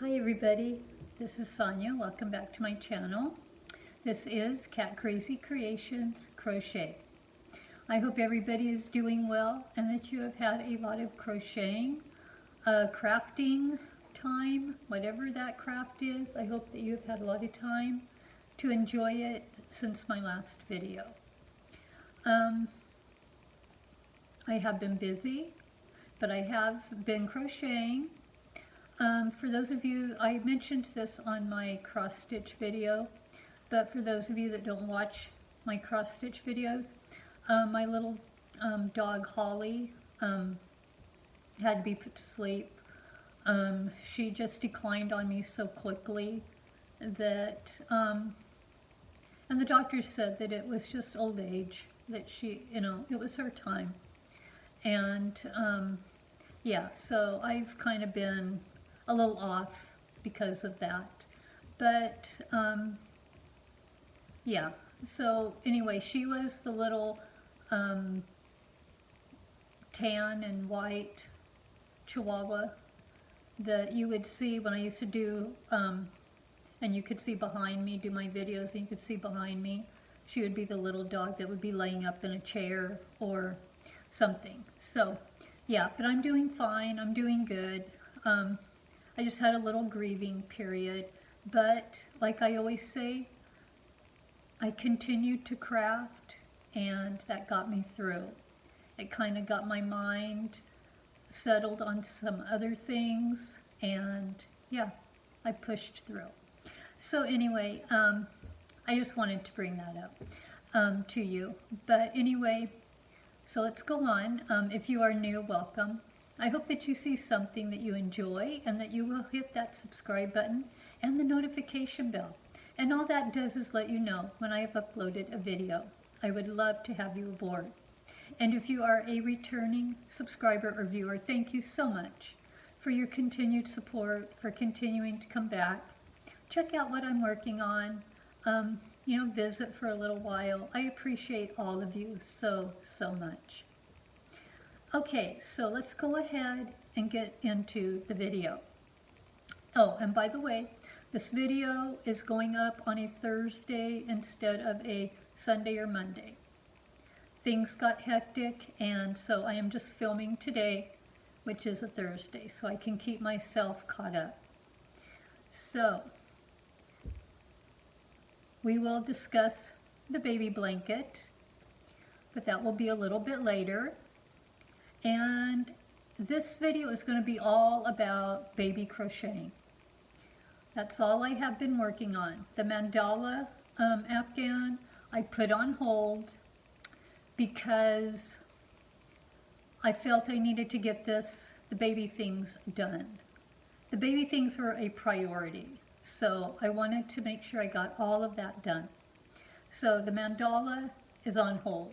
Hi everybody, this is Sonia. Welcome back to my channel. This is Catcrazy Creations Crochet. I hope everybody is doing well and that you have had a lot of crocheting, crafting time, whatever that craft is. I hope that you have had a lot of time to enjoy it since my last video. I have been busy, but I have been crocheting. For those of you, I mentioned this on my cross stitch video, but for those of you that don't watch my cross stitch videos, my little dog Holly had to be put to sleep. She just declined on me so quickly that, and the doctor said that it was just old age, that she, it was her time. And yeah, so I've kind of been a little off because of that. But yeah, so anyway, she was the little tan and white Chihuahua that you would see when I used to do, and you could see behind me, do my videos, and you could see behind me. She would be the little dog that would be laying up in a chair or something. So yeah, but I'm doing fine. I'm doing good. I just had a little grieving period, but like I always say, I continued to craft, and that got me through. It kind of got my mind settled on some other things, and yeah, I pushed through. So anyway, I just wanted to bring that up to you. But anyway, so let's go on. If you are new, welcome. I hope that you see something that you enjoy and that you will hit that subscribe button and the notification bell. And all that does is let you know when I have uploaded a video. I would love to have you aboard. And if you are a returning subscriber or viewer, thank you so much for your continued support, for continuing to come back. Check out what I'm working on. Visit for a little while. I appreciate all of you so much. Okay, so let's go ahead and get into the video. Oh, and by the way, this video is going up on a Thursday instead of a Sunday or Monday. Things got hectic, and so I am just filming today, which is a Thursday, so I can keep myself caught up. So, we will discuss the baby blanket, but that will be a little bit later. And this video is going to be all about baby crocheting. That's all I have been working on. The mandala afghan I put on hold because I felt I needed to get the baby things done. The baby things were a priority, so I wanted to make sure I got all of that done. So the mandala is on hold.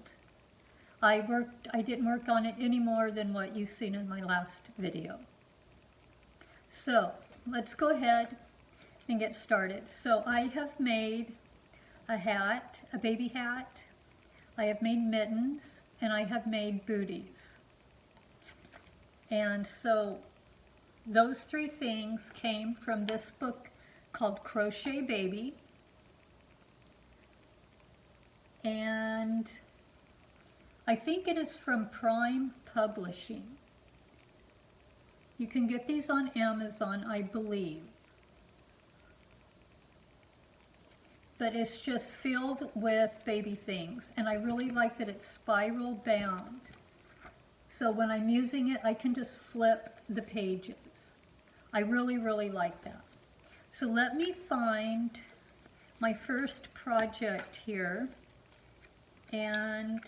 I didn't work on it any more than what you've seen in my last video. So let's go ahead and get started. So I have made a hat, a baby hat, I have made mittens, and I have made booties. And so those three things came from this book called Crochet Baby. And I think it is from Prime Publishing. You can get these on Amazon, I believe. But it's just filled with baby things. And I really like that it's spiral bound. So when I'm using it, I can just flip the pages. I really like that. So let me find my first project here. And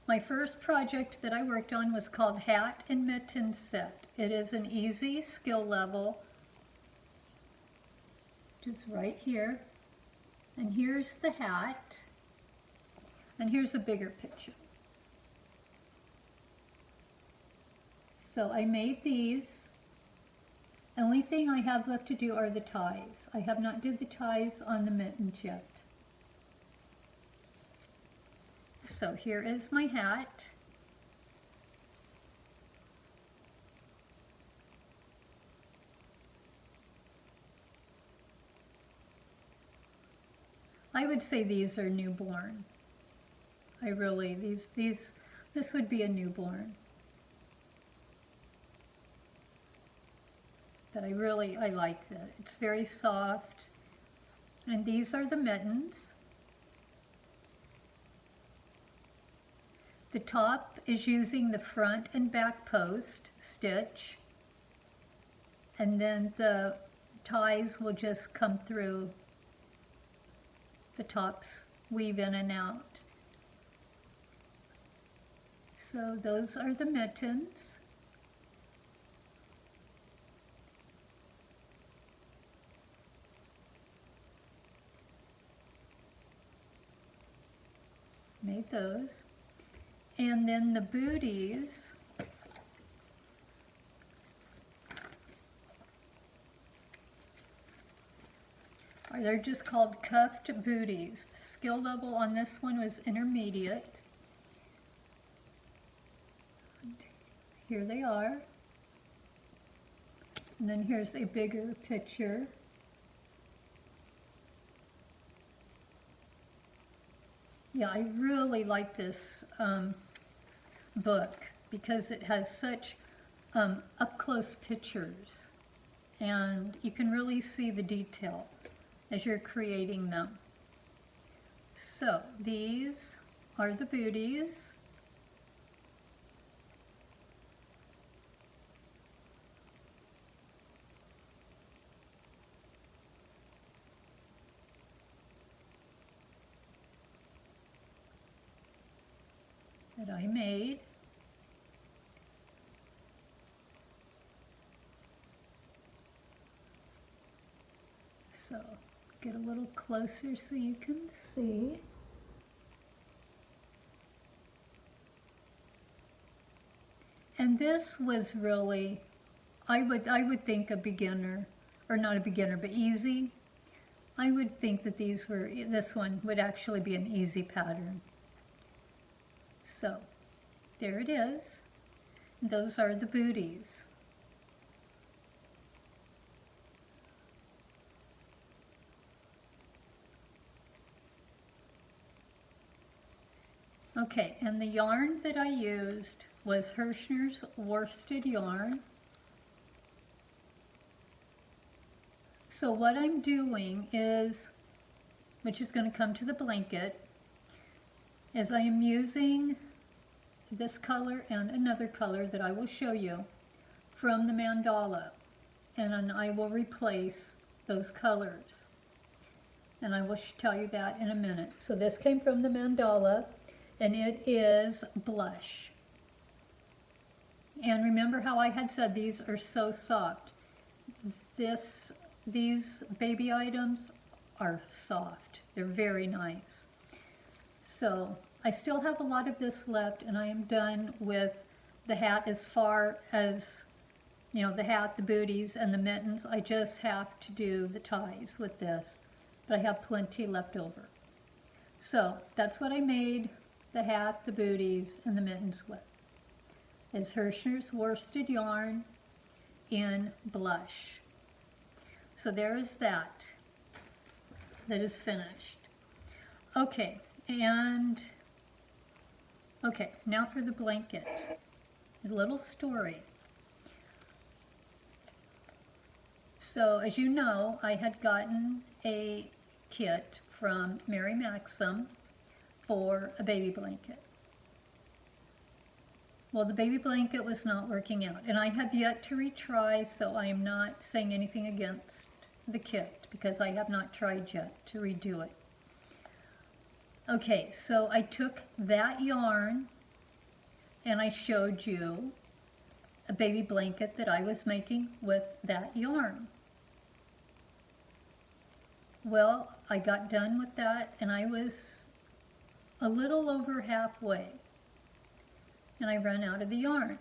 my first project that I worked on was called Hat and Mitten Set. It is an easy skill level, which is right here. And here's the hat, and here's a bigger picture. So I made these. Only thing I have left to do are the ties. I have not did the ties on the mittens yet. So here is my hat. I would say these are newborn. I really, this would be a newborn. But I like that. It's very soft. And these are the mittens. The top is using the front and back post stitch. And then the ties will just come through the tops, weave in and out. So those are the mittens. Made those. And then the booties, they're just called cuffed booties. The skill level on this one was intermediate. And here they are. And then here's a bigger picture. Yeah, I really like this book because it has such up-close pictures, and you can really see the detail as you're creating them. So these are the booties. That I made. So get a little closer so you can see. And this was really, I would think a beginner, or not a beginner, but easy. I would think that this one would actually be an easy pattern. So there it is. Those are the booties. Okay, and the yarn that I used was Hirschner's worsted yarn. So what I'm doing is, which is going to come to the blanket, is I am using this color and another color that I will show you from the mandala, and I will replace those colors, and I will tell you that in a minute. So this came from the mandala, and it is blush. And remember how I had said these are so soft. These baby items are soft. They're very nice. So I still have a lot of this left, and I am done with the hat as far as, you know, the hat, the booties, and the mittens. I just have to do the ties with this, but I have plenty left over. So that's what I made the hat, the booties, and the mittens with. Is Hirschner's worsted yarn in blush. So there's that is finished. Okay, and okay, now for the blanket. A little story. So as you know, I had gotten a kit from Mary Maxim for a baby blanket. Well, the baby blanket was not working out, and I have yet to retry, so I am not saying anything against the kit because I have not tried yet to redo it. Okay, so I took that yarn and I showed you a baby blanket that I was making with that yarn. Well, I got done with that and I was a little over halfway and I ran out of the yarn.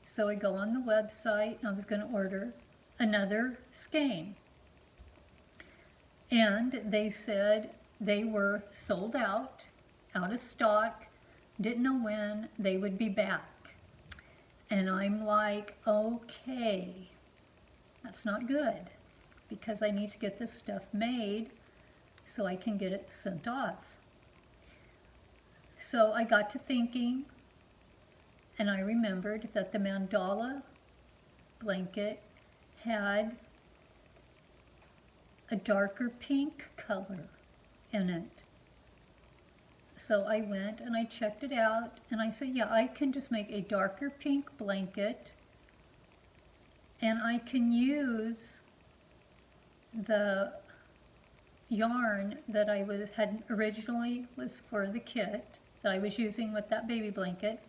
So I go on the website and I was going to order another skein. And they said they were sold out of stock, didn't know when they would be back. And I'm like, okay, that's not good because I need to get this stuff made so I can get it sent off. So I got to thinking, and I remembered that the mandala blanket had a darker pink color in it. So I went and I checked it out, and I said, yeah, I can just make a darker pink blanket, and I can use the yarn that I had originally was for the kit that I was using with that baby blanket,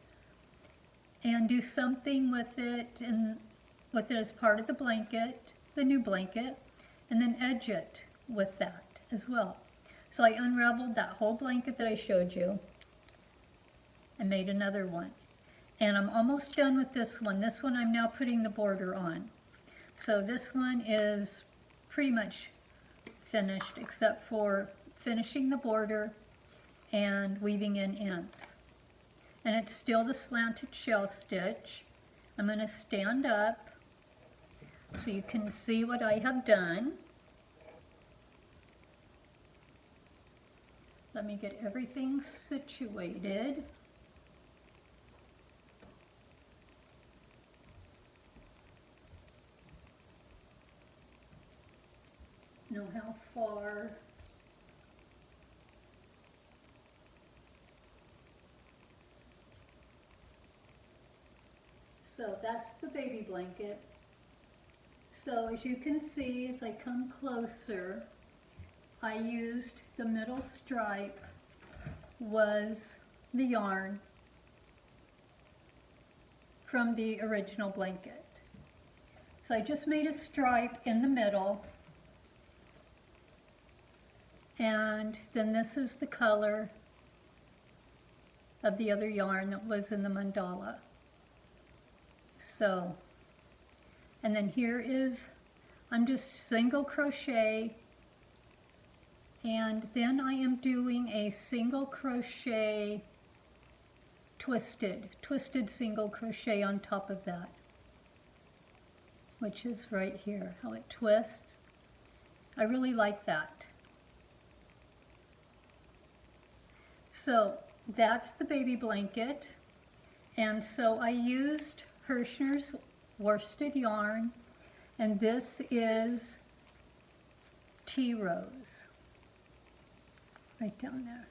and do something with it as part of the blanket, the new blanket, and then edge it with that as well. So I unraveled that whole blanket that I showed you and made another one. And I'm almost done with this one. This one I'm now putting the border on. So this one is pretty much finished except for finishing the border and weaving in ends. And it's still the slanted shell stitch. I'm going to stand up so you can see what I have done. Let me get everything situated. Know how far. So that's the baby blanket. So as you can see, as I come closer, I used the middle stripe was the yarn from the original blanket. So I just made a stripe in the middle, and then this is the color of the other yarn that was in the mandala. So, and then here is, I'm just single crochet, and then I am doing a single crochet twisted single crochet on top of that, which is right here, how it twists. I really like that. So that's the baby blanket, and so I used Hirschner's worsted yarn, and this is Tea Rose, right down there.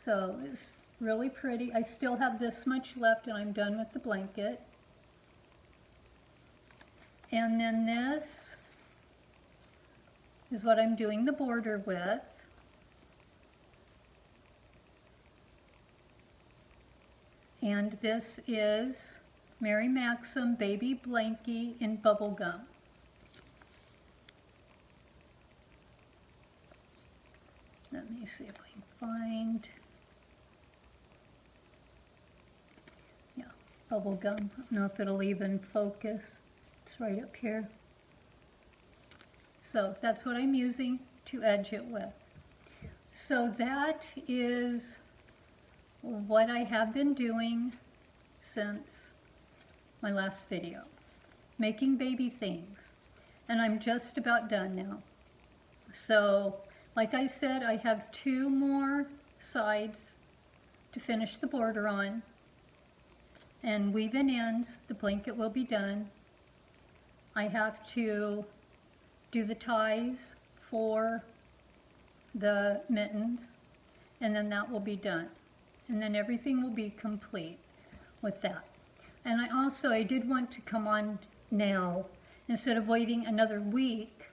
So it's really pretty. I still have this much left and I'm done with the blanket. And then this is what I'm doing the border with. And this is Mary Maxim Baby Blankie in Bubblegum. Let me see if I can find, yeah, Bubblegum. I don't know if it'll even focus. It's right up here. So that's what I'm using to edge it with. So that is what I have been doing since my last video, making baby things, and I'm just about done now. So like I said, I have 2 more sides to finish the border on, and weave in ends. The blanket will be done. I have to do the ties for the mittens, and then that will be done. And then everything will be complete with that. And I did want to come on now instead of waiting another week,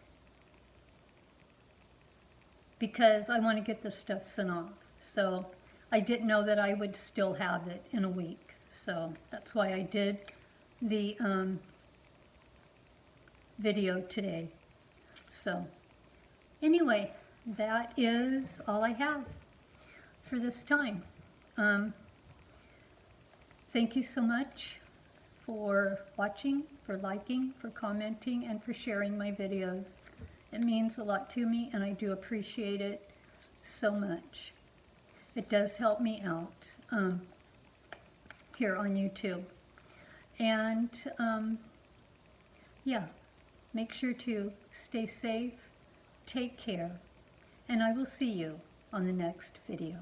because I want to get this stuff sent off. So I didn't know that I would still have it in a week. So that's why I did the video today. So anyway, that is all I have for this time. Thank you so much for watching, for liking, for commenting, and for sharing my videos. It means a lot to me, and I do appreciate it so much. It does help me out here on YouTube. And yeah, make sure to stay safe, take care, and I will see you on the next video.